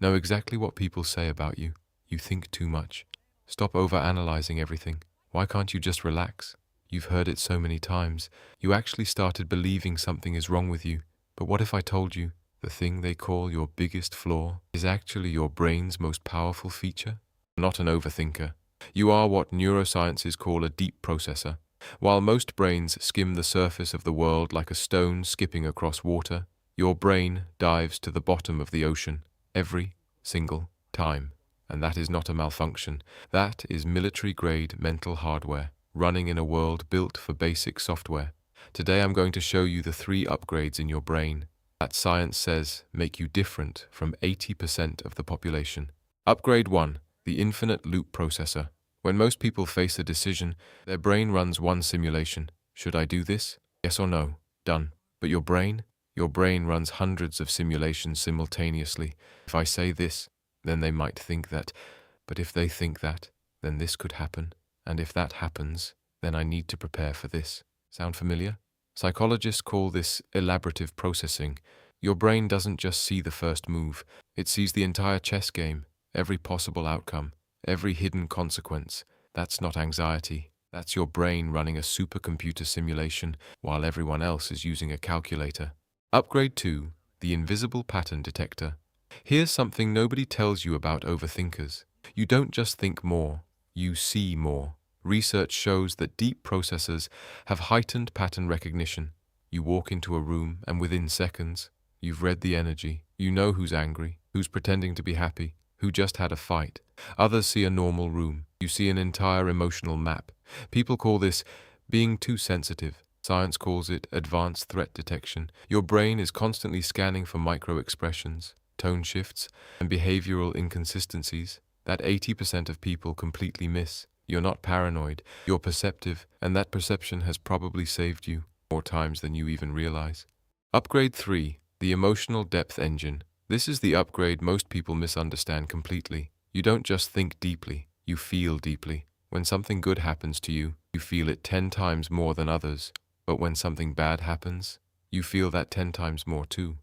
Know exactly what people say about you. You think too much. Stop overanalyzing everything. Why can't you just relax? You've heard it so many times. You actually started believing something is wrong with you. But what if I told you the thing they call your biggest flaw is actually your brain's most powerful feature? Not an overthinker. You are what neurosciences call a deep processor. While most brains skim the surface of the world like a stone skipping across water, your brain dives to the bottom of the ocean every single time. And that is not a malfunction. That is military-grade mental hardware, running in a world built for basic software. Today I'm going to show you the 3 upgrades in your brain that science says make you different from 80% of the population. Upgrade 1, the infinite loop processor. When most people face a decision, their brain runs one simulation. Should I do this? Yes or no? Done. But your brain? Your brain runs hundreds of simulations simultaneously. If I say this, then they might think that. But if they think that, then this could happen. And if that happens, then I need to prepare for this. Sound familiar? Psychologists call this elaborative processing. Your brain doesn't just see the first move. It sees the entire chess game, every possible outcome, every hidden consequence. That's not anxiety. That's your brain running a supercomputer simulation while everyone else is using a calculator. Upgrade 2, the invisible pattern detector. Here's something nobody tells you about overthinkers. You don't just think more, you see more. Research shows that deep processors have heightened pattern recognition. You walk into a room and within seconds, you've read the energy. You know who's angry, who's pretending to be happy, who just had a fight. Others see a normal room. You see an entire emotional map. People call this being too sensitive. Science calls it advanced threat detection. Your brain is constantly scanning for micro-expressions, tone shifts, and behavioral inconsistencies that 80% of people completely miss. You're not paranoid, you're perceptive, and that perception has probably saved you more times than you even realize. Upgrade 3, the emotional depth engine. This is the upgrade most people misunderstand completely. You don't just think deeply, you feel deeply. When something good happens to you, you feel it 10 times more than others. But when something bad happens, you feel that 10 times more too.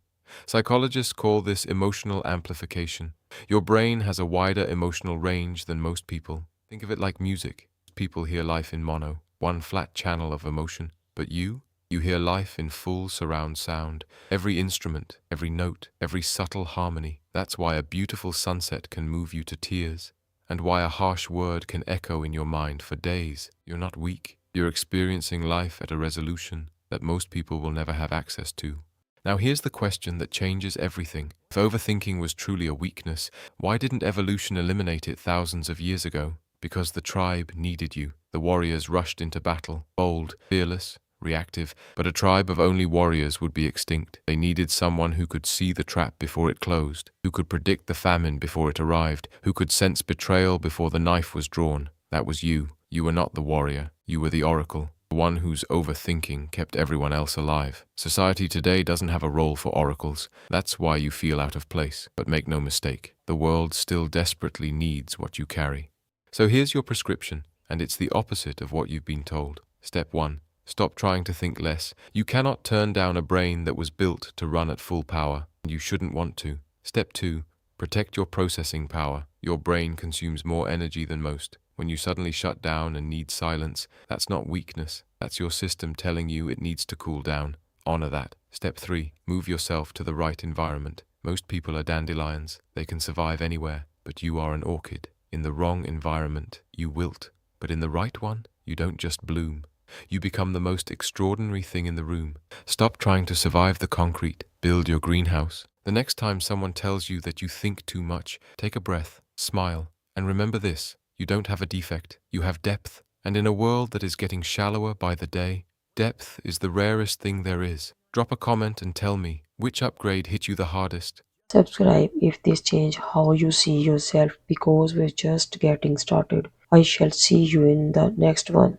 Psychologists call this emotional amplification. Your brain has a wider emotional range than most people. Think of it like music. People hear life in mono, one flat channel of emotion. But you hear life in full surround sound. Every instrument, every note, every subtle harmony. That's why a beautiful sunset can move you to tears, and why a harsh word can echo in your mind for days. You're not weak. You're experiencing life at a resolution that most people will never have access to. Now here's the question that changes everything. If overthinking was truly a weakness, why didn't evolution eliminate it thousands of years ago? Because the tribe needed you. The warriors rushed into battle, bold, fearless, reactive, but a tribe of only warriors would be extinct. They needed someone who could see the trap before it closed, who could predict the famine before it arrived, who could sense betrayal before the knife was drawn. That was you. You were not the warrior. You were the oracle, the one whose overthinking kept everyone else alive. Society today doesn't have a role for oracles. That's why you feel out of place. But make no mistake, the world still desperately needs what you carry. So here's your prescription, and it's the opposite of what you've been told. Step 1. Stop trying to think less. You cannot turn down a brain that was built to run at full power, and you shouldn't want to. Step 2. Protect your processing power. Your brain consumes more energy than most. When you suddenly shut down and need silence, that's not weakness. That's your system telling you it needs to cool down. Honor that. Step 3. Move yourself to the right environment. Most people are dandelions. They can survive anywhere, but you are an orchid. In the wrong environment, you wilt. But in the right one, you don't just bloom. You become the most extraordinary thing in the room. Stop trying to survive the concrete. Build your greenhouse. The next time someone tells you that you think too much, take a breath, smile, and remember this. You don't have a defect. You have depth. And in a world that is getting shallower by the day, depth is the rarest thing there is. Drop a comment and tell me, which upgrade hit you the hardest? Subscribe if this change how you see yourself because we're just getting started. I shall see you in the next one.